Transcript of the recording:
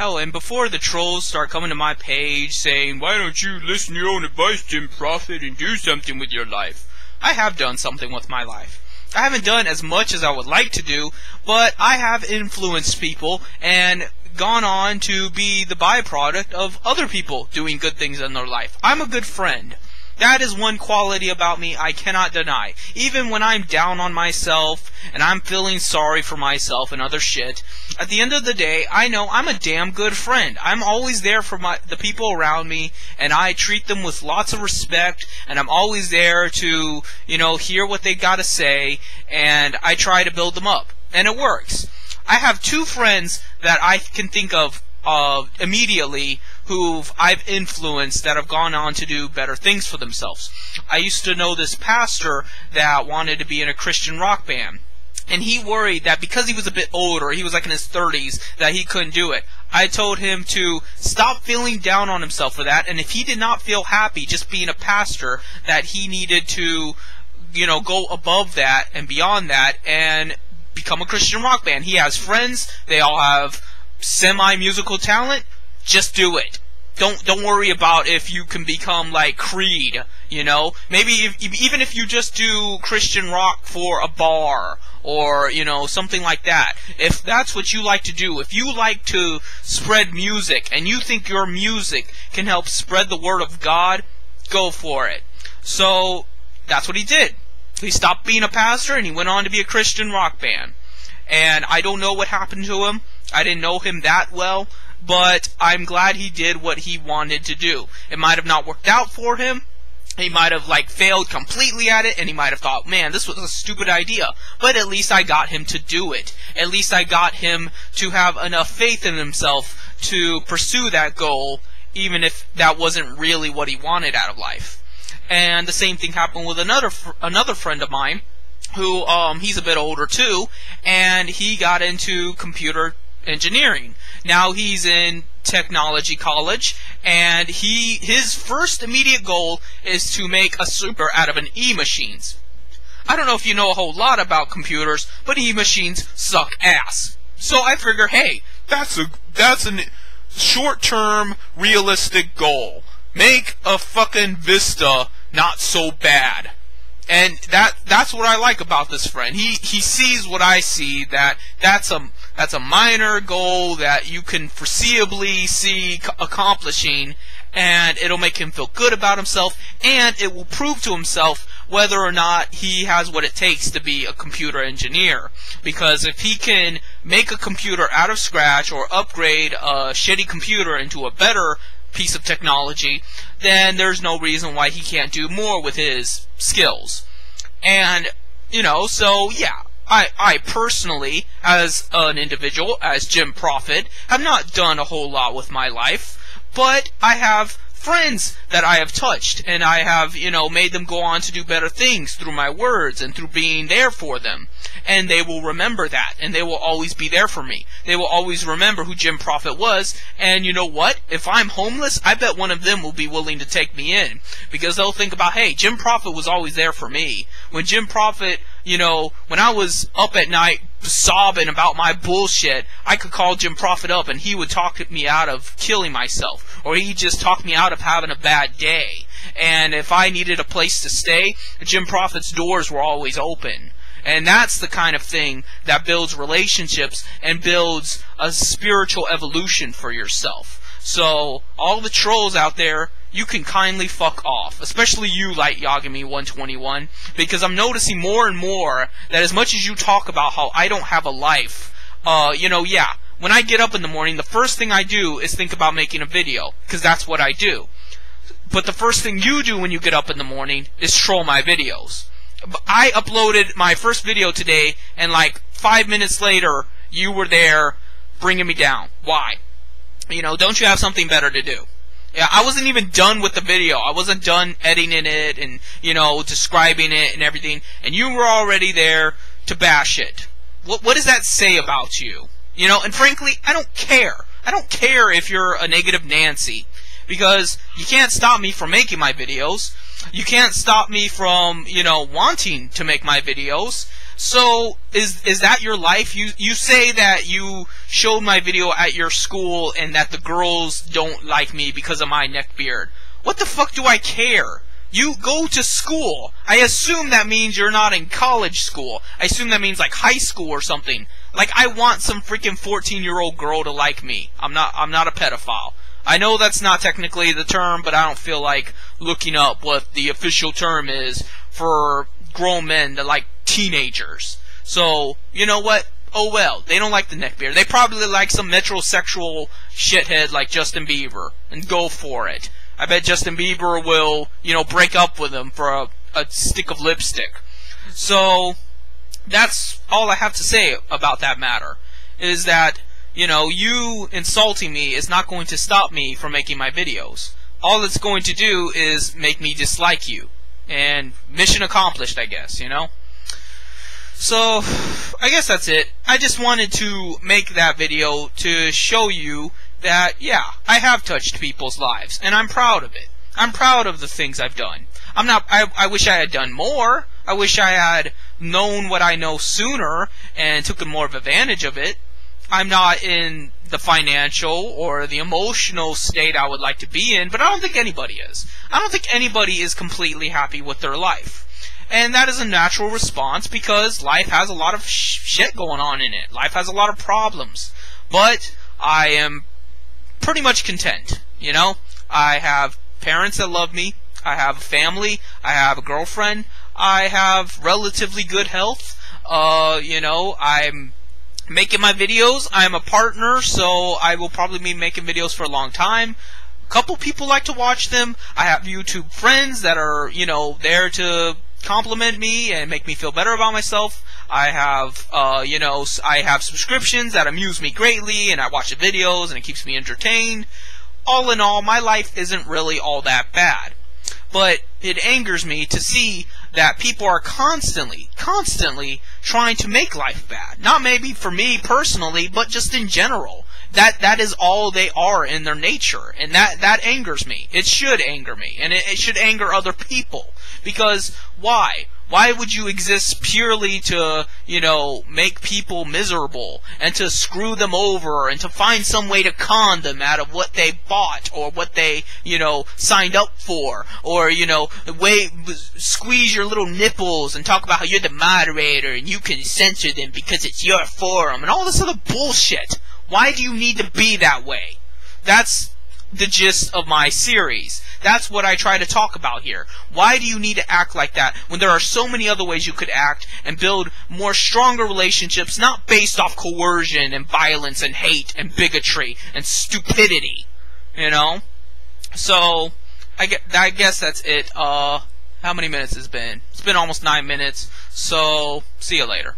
Hell, and before the trolls start coming to my page saying, "Why don't you listen to your own advice, Jim Prophet, and do something with your life?" I have done something with my life. I haven't done as much as I would like to do, but I have influenced people and gone on to be the byproduct of other people doing good things in their life. I'm a good friend. That is one quality about me I cannot deny. Even when I'm down on myself and I'm feeling sorry for myself and other shit, at the end of the day, I know I'm a damn good friend. I'm always there for the people around me, and I treat them with lots of respect, and I'm always there to, hear what they gotta say, and I try to build them up. And it works. I have two friends that I can think of immediately who I've influenced that have gone on to do better things for themselves. I used to know this pastor that wanted to be in a Christian rock band. And he worried that because he was a bit older, he was like in his 30s, that he couldn't do it. I told him to stop feeling down on himself for that, and if he did not feel happy just being a pastor, that he needed to, go above that and beyond that and become a Christian rock band. He has friends, they all have semi-musical talent. Just do it. Don't worry about if you can become like Creed, Maybe even if you just do Christian rock for a bar or, something like that. If that's what you like to do, if you like to spread music and you think your music can help spread the word of God, go for it. So that's what he did. He stopped being a pastor and he went on to be a Christian rock band. And I don't know what happened to him. I didn't know him that well. But I'm glad he did what he wanted to do. It might have not worked out for him. He might have failed completely at it, and he might have thought, man, this was a stupid idea. But at least I got him to do it. At least I got him to have enough faith in himself to pursue that goal, even if that wasn't really what he wanted out of life. And the same thing happened with another friend of mine, who he's a bit older too, and he got into computer engineering. Now he's in technology college, and his first immediate goal is to make a super out of an E-machines. I don't know if you know a whole lot about computers, but E-machines suck ass. So I figure, hey, that's a short-term, realistic goal. Make a fucking Vista not so bad. And that's what I like about this friend. He sees what I see, that's a minor goal that you can foreseeably see accomplishing, and it'll make him feel good about himself, and it will prove to himself whether or not he has what it takes to be a computer engineer. Because if he can make a computer out of scratch or upgrade a shitty computer into a better piece of technology, then there's no reason why he can't do more with his skills. And, so yeah, I personally, as an individual, as Jim Prophet, have not done a whole lot with my life, but I have friends that I have touched, and I have, made them go on to do better things through my words and through being there for them. And they will remember that, and they will always be there for me. They will always remember who Jim Prophet was, and you know what? If I'm homeless, I bet one of them will be willing to take me in, because they'll think about, hey, Jim Prophet was always there for me. When Jim Prophet, when I was up at night sobbing about my bullshit, I could call Jim Prophet up and he would talk me out of killing myself, or he'd just talk me out of having a bad day. And if I needed a place to stay, Jim Prophet's doors were always open. And that's the kind of thing that builds relationships and builds a spiritual evolution for yourself. So, all the trolls out there, you can kindly fuck off. Especially you, Light Yagami 121, because I'm noticing more and more that as much as you talk about how I don't have a life, yeah, when I get up in the morning, the first thing I do is think about making a video, because that's what I do. But the first thing you do when you get up in the morning is troll my videos. I uploaded my first video today, and 5 minutes later, you were there bringing me down. Why? Don't you have something better to do? Yeah, I wasn't even done with the video. I wasn't done editing it and, describing it and everything, and you were already there to bash it. What does that say about you? And frankly, I don't care. I don't care if you're a negative Nancy, because you can't stop me from making my videos. You can't stop me from making my videos. So is that your life? You say that you showed my video at your school and that the girls don't like me because of my neck beard. What the fuck do I care? You go to school. I assume that means you're not in college school. I assume that means like high school or something. Like, I want some freaking 14-year-old girl to like me. I'm not a pedophile. I know that's not technically the term, but I don't feel like looking up what the official term is for grown men to like teenagers. So, you know what? Oh well, they don't like the neckbeard. They probably like some metrosexual shithead like Justin Bieber, and go for it. I bet Justin Bieber will, break up with him for a stick of lipstick. So, that's all I have to say about that matter, is that, you insulting me is not going to stop me from making my videos. All it's going to do is make me dislike you. And mission accomplished, I guess, So, I guess that's it. I just wanted to make that video to show you that, yeah, I have touched people's lives, and I'm proud of it. I'm proud of the things I've done. I wish I had done more. I wish I had known what I know sooner and took more of advantage of it. I'm not in the financial or the emotional state I would like to be in, but I don't think anybody is. I don't think anybody is completely happy with their life. And that is a natural response because life has a lot of shit going on in it. Life has a lot of problems. But I am pretty much content, I have parents that love me. I have a family. I have a girlfriend. I have relatively good health. I'm making my videos. I'm a partner, so I will probably be making videos for a long time. A couple people like to watch them. I have YouTube friends that are, there to compliment me and make me feel better about myself. I have, I have subscriptions that amuse me greatly, and I watch the videos, and it keeps me entertained. All in all, my life isn't really all that bad. But it angers me to see that people are constantly trying to make life bad. Not maybe for me personally, but just in general. That is all they are in their nature. And that angers me. It should anger me. And it should anger other people. Because why? Why would you exist purely to, make people miserable and to screw them over and to find some way to con them out of what they bought or what they, signed up for, or, squeeze your little nipples and talk about how you're the moderator and you can censor them because it's your forum and all this other bullshit? Why do you need to be that way? That's the gist of my series. That's what I try to talk about here. Why do you need to act like that when there are so many other ways you could act and build more stronger relationships, not based off coercion and violence and hate and bigotry and stupidity, So, I guess that's it. How many minutes has it been? It's been almost 9 minutes, so see you later.